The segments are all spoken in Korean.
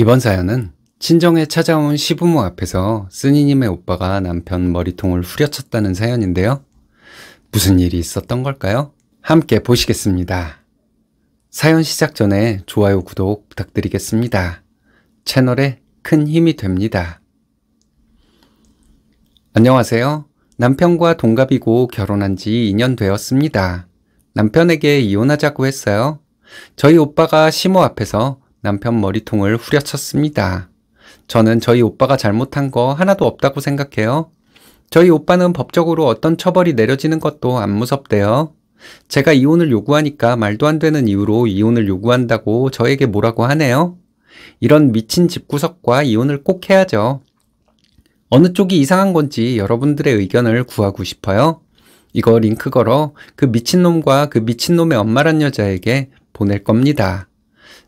이번 사연은 친정에 찾아온 시부모 앞에서 쓰니님의 오빠가 남편 머리통을 후려쳤다는 사연인데요. 무슨 일이 있었던 걸까요? 함께 보시겠습니다. 사연 시작 전에 좋아요, 구독 부탁드리겠습니다. 채널에 큰 힘이 됩니다. 안녕하세요. 남편과 동갑이고 결혼한 지 2년 되었습니다. 남편에게 이혼하자고 했어요. 저희 오빠가 시모 앞에서 남편 머리통을 후려쳤습니다. 저는 저희 오빠가 잘못한 거 하나도 없다고 생각해요. 저희 오빠는 법적으로 어떤 처벌이 내려지는 것도 안 무섭대요. 제가 이혼을 요구하니까 말도 안 되는 이유로 이혼을 요구한다고 저에게 뭐라고 하네요. 이런 미친 집구석과 이혼을 꼭 해야죠. 어느 쪽이 이상한 건지 여러분들의 의견을 구하고 싶어요. 이거 링크 걸어 그 미친놈과 그 미친놈의 엄마란 여자에게 보낼 겁니다.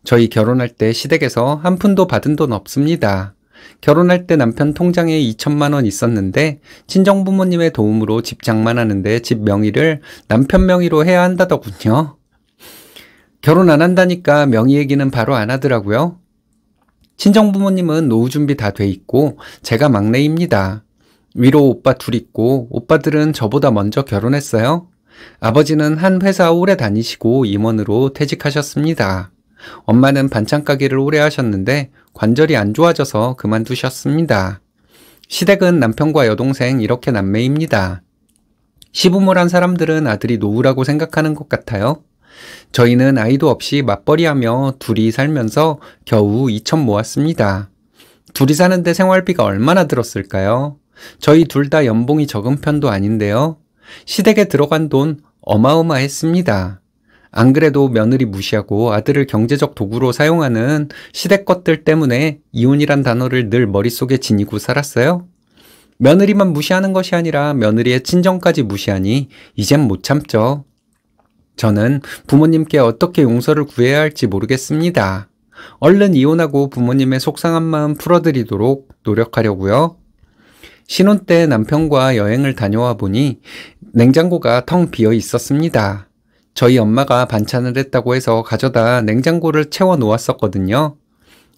저희 결혼할 때 시댁에서 한 푼도 받은 돈 없습니다. 결혼할 때 남편 통장에 2천만 원 있었는데 친정부모님의 도움으로 집 장만하는데 집 명의를 남편 명의로 해야 한다더군요. 결혼 안 한다니까 명의 얘기는 바로 안 하더라고요. 친정부모님은 노후 준비 다 돼 있고 제가 막내입니다. 위로 오빠 둘 있고 오빠들은 저보다 먼저 결혼했어요. 아버지는 한 회사 오래 다니시고 임원으로 퇴직하셨습니다. 엄마는 반찬 가게를 오래 하셨는데 관절이 안 좋아져서 그만두셨습니다. 시댁은 남편과 여동생 이렇게 남매입니다. 시부모란 사람들은 아들이 노후라고 생각하는 것 같아요. 저희는 아이도 없이 맞벌이하며 둘이 살면서 겨우 2천 모았습니다. 둘이 사는데 생활비가 얼마나 들었을까요? 저희 둘 다 연봉이 적은 편도 아닌데요. 시댁에 들어간 돈 어마어마했습니다. 안 그래도 며느리 무시하고 아들을 경제적 도구로 사용하는 시댁 것들 때문에 이혼이란 단어를 늘 머릿속에 지니고 살았어요. 며느리만 무시하는 것이 아니라 며느리의 친정까지 무시하니 이젠 못 참죠. 저는 부모님께 어떻게 용서를 구해야 할지 모르겠습니다. 얼른 이혼하고 부모님의 속상한 마음 풀어드리도록 노력하려고요. 신혼 때 남편과 여행을 다녀와 보니 냉장고가 텅 비어 있었습니다. 저희 엄마가 반찬을 했다고 해서 가져다 냉장고를 채워 놓았었거든요.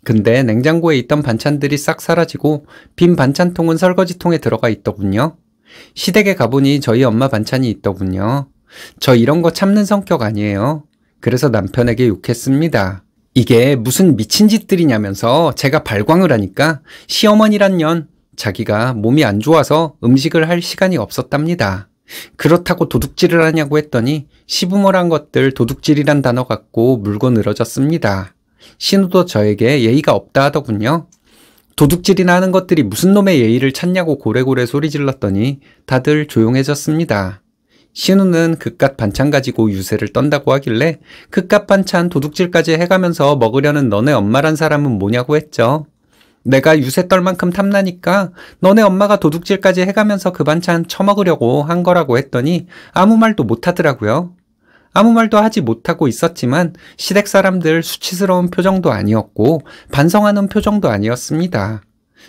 근데 냉장고에 있던 반찬들이 싹 사라지고 빈 반찬통은 설거지통에 들어가 있더군요. 시댁에 가보니 저희 엄마 반찬이 있더군요. 저 이런 거 참는 성격 아니에요. 그래서 남편에게 욕했습니다. 이게 무슨 미친 짓들이냐면서 제가 발광을 하니까 시어머니란 년 자기가 몸이 안 좋아서 음식을 할 시간이 없었답니다. 그렇다고 도둑질을 하냐고 했더니 시부모란 것들 도둑질이란 단어 갖고 물고 늘어졌습니다. 신우도 저에게 예의가 없다 하더군요. 도둑질이나 하는 것들이 무슨 놈의 예의를 찾냐고 고래고래 소리 질렀더니 다들 조용해졌습니다. 신우는 그깟 반찬 가지고 유세를 떤다고 하길래 그깟 반찬 도둑질까지 해가면서 먹으려는 너네 엄마란 사람은 뭐냐고 했죠. 내가 유세 떨 만큼 탐나니까 너네 엄마가 도둑질까지 해가면서 그 반찬 처먹으려고 한 거라고 했더니 아무 말도 못 하더라고요. 아무 말도 하지 못하고 있었지만 시댁 사람들 수치스러운 표정도 아니었고 반성하는 표정도 아니었습니다.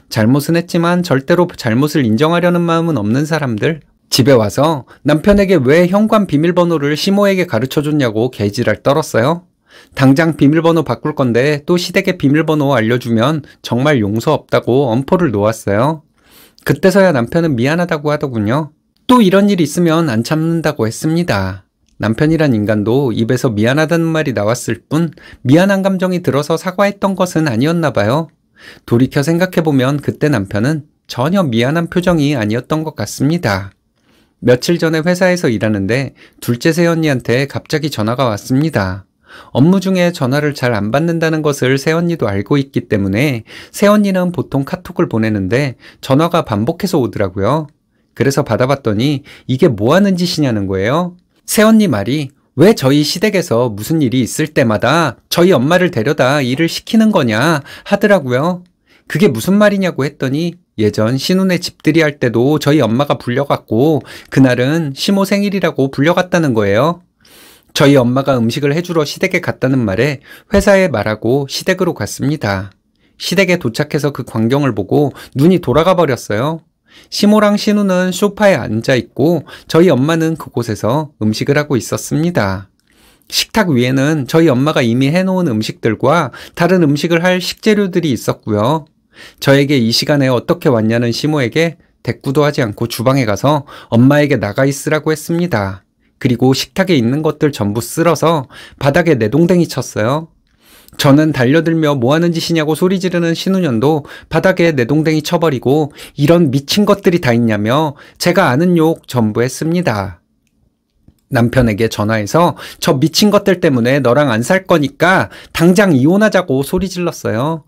잘못은 했지만 절대로 잘못을 인정하려는 마음은 없는 사람들. 집에 와서 남편에게 왜 현관 비밀번호를 시모에게 가르쳐줬냐고 개지랄 떨었어요. 당장 비밀번호 바꿀 건데 또 시댁의 비밀번호 알려주면 정말 용서 없다고 엄포를 놓았어요. 그때서야 남편은 미안하다고 하더군요. 또 이런 일이 있으면 안 참는다고 했습니다. 남편이란 인간도 입에서 미안하다는 말이 나왔을 뿐 미안한 감정이 들어서 사과했던 것은 아니었나 봐요. 돌이켜 생각해보면 그때 남편은 전혀 미안한 표정이 아니었던 것 같습니다. 며칠 전에 회사에서 일하는데 둘째 새언니한테 갑자기 전화가 왔습니다. 업무 중에 전화를 잘 안 받는다는 것을 새언니도 알고 있기 때문에 새언니는 보통 카톡을 보내는데 전화가 반복해서 오더라고요. 그래서 받아봤더니 이게 뭐 하는 짓이냐는 거예요. 새언니 말이 왜 저희 시댁에서 무슨 일이 있을 때마다 저희 엄마를 데려다 일을 시키는 거냐 하더라고요. 그게 무슨 말이냐고 했더니 예전 신혼에 집들이 할 때도 저희 엄마가 불려갔고 그날은 시모 생일이라고 불려갔다는 거예요. 저희 엄마가 음식을 해주러 시댁에 갔다는 말에 회사에 말하고 시댁으로 갔습니다. 시댁에 도착해서 그 광경을 보고 눈이 돌아가 버렸어요. 시모랑 신우는 소파에 앉아 있고 저희 엄마는 그곳에서 음식을 하고 있었습니다. 식탁 위에는 저희 엄마가 이미 해놓은 음식들과 다른 음식을 할 식재료들이 있었고요. 저에게 이 시간에 어떻게 왔냐는 시모에게 대꾸도 하지 않고 주방에 가서 엄마에게 나가 있으라고 했습니다. 그리고 식탁에 있는 것들 전부 쓸어서 바닥에 내동댕이 쳤어요. 저는 달려들며 뭐 하는 짓이냐고 소리 지르는 신우년도 바닥에 내동댕이 쳐버리고 이런 미친 것들이 다 있냐며 제가 아는 욕 전부 했습니다. 남편에게 전화해서 저 미친 것들 때문에 너랑 안 살 거니까 당장 이혼하자고 소리 질렀어요.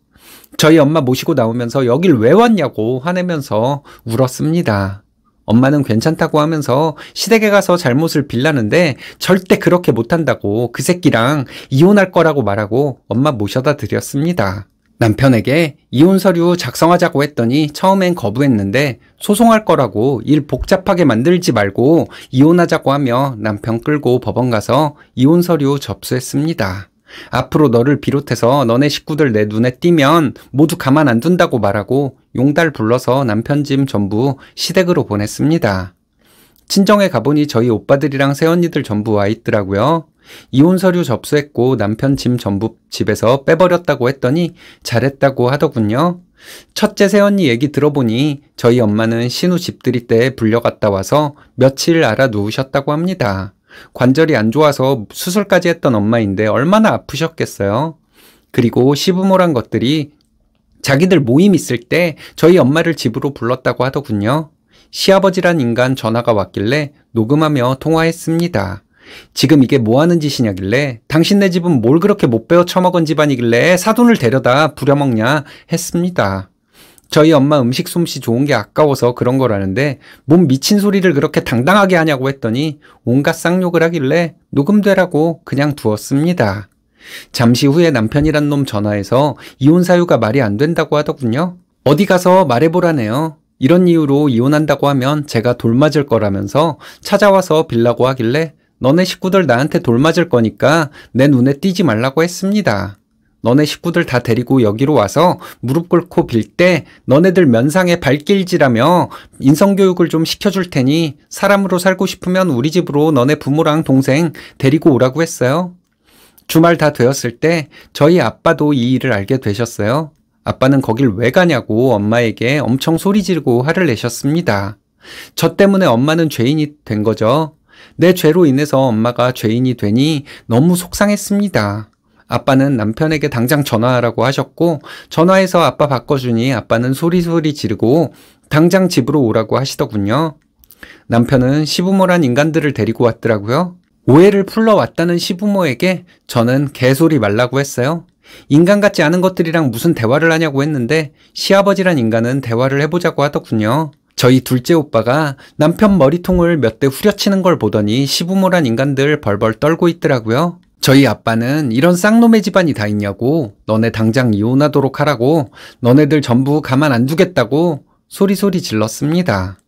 저희 엄마 모시고 나오면서 여길 왜 왔냐고 화내면서 울었습니다. 엄마는 괜찮다고 하면서 시댁에 가서 잘못을 빌라는데 절대 그렇게 못한다고 그 새끼랑 이혼할 거라고 말하고 엄마 모셔다 드렸습니다. 남편에게 이혼 서류 작성하자고 했더니 처음엔 거부했는데 소송할 거라고 일 복잡하게 만들지 말고 이혼하자고 하며 남편 끌고 법원 가서 이혼 서류 접수했습니다. 앞으로 너를 비롯해서 너네 식구들 내 눈에 띄면 모두 가만 안 둔다고 말하고 용달 불러서 남편 짐 전부 시댁으로 보냈습니다. 친정에 가보니 저희 오빠들이랑 새언니들 전부 와 있더라고요. 이혼 서류 접수했고 남편 짐 전부 집에서 빼버렸다고 했더니 잘했다고 하더군요. 첫째 새언니 얘기 들어보니 저희 엄마는 신우 집들이 때 불려갔다 와서 며칠 알아 누우셨다고 합니다. 관절이 안 좋아서 수술까지 했던 엄마인데 얼마나 아프셨겠어요. 그리고 시부모란 것들이 자기들 모임 있을 때 저희 엄마를 집으로 불렀다고 하더군요. 시아버지란 인간 전화가 왔길래 녹음하며 통화했습니다. 지금 이게 뭐 하는 짓이냐길래 당신네 집은 뭘 그렇게 못 배워 처먹은 집안이길래 사돈을 데려다 부려먹냐 했습니다. 저희 엄마 음식 솜씨 좋은 게 아까워서 그런 거라는데 뭔 미친 소리를 그렇게 당당하게 하냐고 했더니 온갖 쌍욕을 하길래 녹음되라고 그냥 두었습니다. 잠시 후에 남편이란 놈 전화해서 이혼 사유가 말이 안 된다고 하더군요. 어디 가서 말해보라네요. 이런 이유로 이혼한다고 하면 제가 돌 맞을 거라면서 찾아와서 빌라고 하길래 너네 식구들 나한테 돌 맞을 거니까 내 눈에 띄지 말라고 했습니다. 너네 식구들 다 데리고 여기로 와서 무릎 꿇고 빌 때 너네들 면상에 발길질하며 인성교육을 좀 시켜줄 테니 사람으로 살고 싶으면 우리 집으로 너네 부모랑 동생 데리고 오라고 했어요. 주말 다 되었을 때 저희 아빠도 이 일을 알게 되셨어요. 아빠는 거길 왜 가냐고 엄마에게 엄청 소리 지르고 화를 내셨습니다. 저 때문에 엄마는 죄인이 된 거죠. 내 죄로 인해서 엄마가 죄인이 되니 너무 속상했습니다. 아빠는 남편에게 당장 전화하라고 하셨고 전화해서 아빠 바꿔주니 아빠는 소리소리 지르고 당장 집으로 오라고 하시더군요. 남편은 시부모란 인간들을 데리고 왔더라고요. 오해를 풀러왔다는 시부모에게 저는 개소리 말라고 했어요. 인간 같지 않은 것들이랑 무슨 대화를 하냐고 했는데 시아버지란 인간은 대화를 해보자고 하더군요. 저희 둘째 오빠가 남편 머리통을 몇 대 후려치는 걸 보더니 시부모란 인간들 벌벌 떨고 있더라고요. 저희 아빠는 이런 쌍놈의 집안이 다 있냐고 너네 당장 이혼하도록 하라고 너네들 전부 가만 안 두겠다고 소리소리 질렀습니다.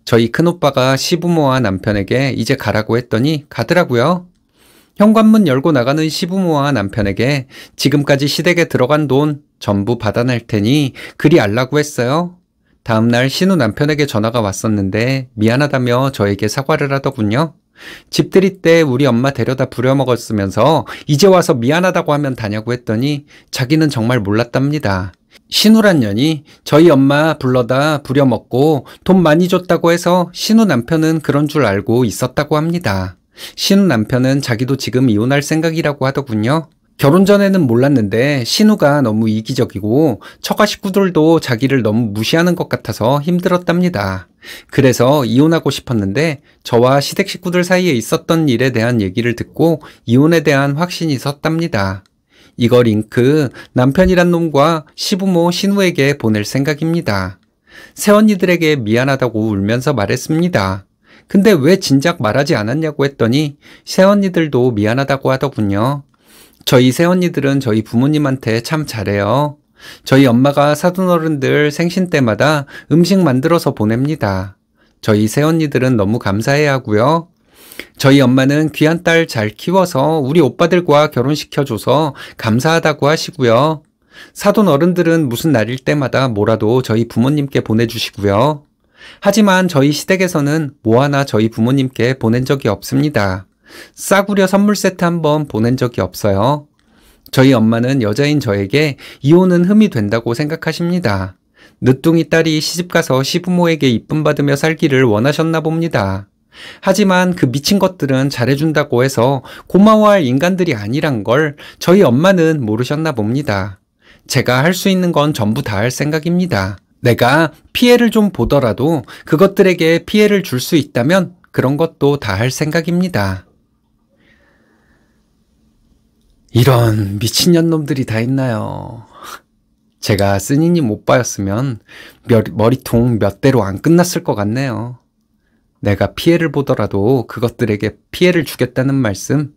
저희 큰오빠가 시부모와 남편에게 이제 가라고 했더니 가더라고요. 현관문 열고 나가는 시부모와 남편에게 지금까지 시댁에 들어간 돈 전부 받아낼 테니 그리 알라고 했어요. 다음날 신우 남편에게 전화가 왔었는데 미안하다며 저에게 사과를 하더군요. 집들이 때 우리 엄마 데려다 부려먹었으면서 이제 와서 미안하다고 하면 다냐고 했더니 자기는 정말 몰랐답니다. 신우란 년이 저희 엄마 불러다 부려먹고 돈 많이 줬다고 해서 신우 남편은 그런 줄 알고 있었다고 합니다. 신우 남편은 자기도 지금 이혼할 생각이라고 하더군요. 결혼 전에는 몰랐는데 신우가 너무 이기적이고 처가 식구들도 자기를 너무 무시하는 것 같아서 힘들었답니다. 그래서 이혼하고 싶었는데 저와 시댁 식구들 사이에 있었던 일에 대한 얘기를 듣고 이혼에 대한 확신이 섰답니다. 이거 링크 남편이란 놈과 시부모 신우에게 보낼 생각입니다. 새언니들에게 미안하다고 울면서 말했습니다. 근데 왜 진작 말하지 않았냐고 했더니 새언니들도 미안하다고 하더군요. 저희 새언니들은 저희 부모님한테 참 잘해요. 저희 엄마가 사돈어른들 생신 때마다 음식 만들어서 보냅니다. 저희 새언니들은 너무 감사해야 하고요. 저희 엄마는 귀한 딸 잘 키워서 우리 오빠들과 결혼시켜줘서 감사하다고 하시고요. 사돈어른들은 무슨 날일 때마다 뭐라도 저희 부모님께 보내주시고요. 하지만 저희 시댁에서는 뭐 하나 저희 부모님께 보낸 적이 없습니다. 싸구려 선물 세트 한번 보낸 적이 없어요. 저희 엄마는 여자인 저에게 이혼은 흠이 된다고 생각하십니다. 늦둥이 딸이 시집가서 시부모에게 이쁨 받으며 살기를 원하셨나 봅니다. 하지만 그 미친 것들은 잘해준다고 해서 고마워할 인간들이 아니란 걸 저희 엄마는 모르셨나 봅니다. 제가 할 수 있는 건 전부 다 할 생각입니다. 내가 피해를 좀 보더라도 그것들에게 피해를 줄 수 있다면 그런 것도 다 할 생각입니다. 이런 미친년놈들이 다 있나요? 제가 쓰니님 오빠였으면 머리통 몇 대로 안 끝났을 것 같네요. 내가 피해를 보더라도 그것들에게 피해를 주겠다는 말씀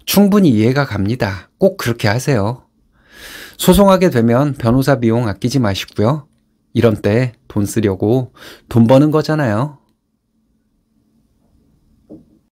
충분히 이해가 갑니다. 꼭 그렇게 하세요. 소송하게 되면 변호사 비용 아끼지 마시고요. 이런 때 돈 쓰려고 돈 버는 거잖아요.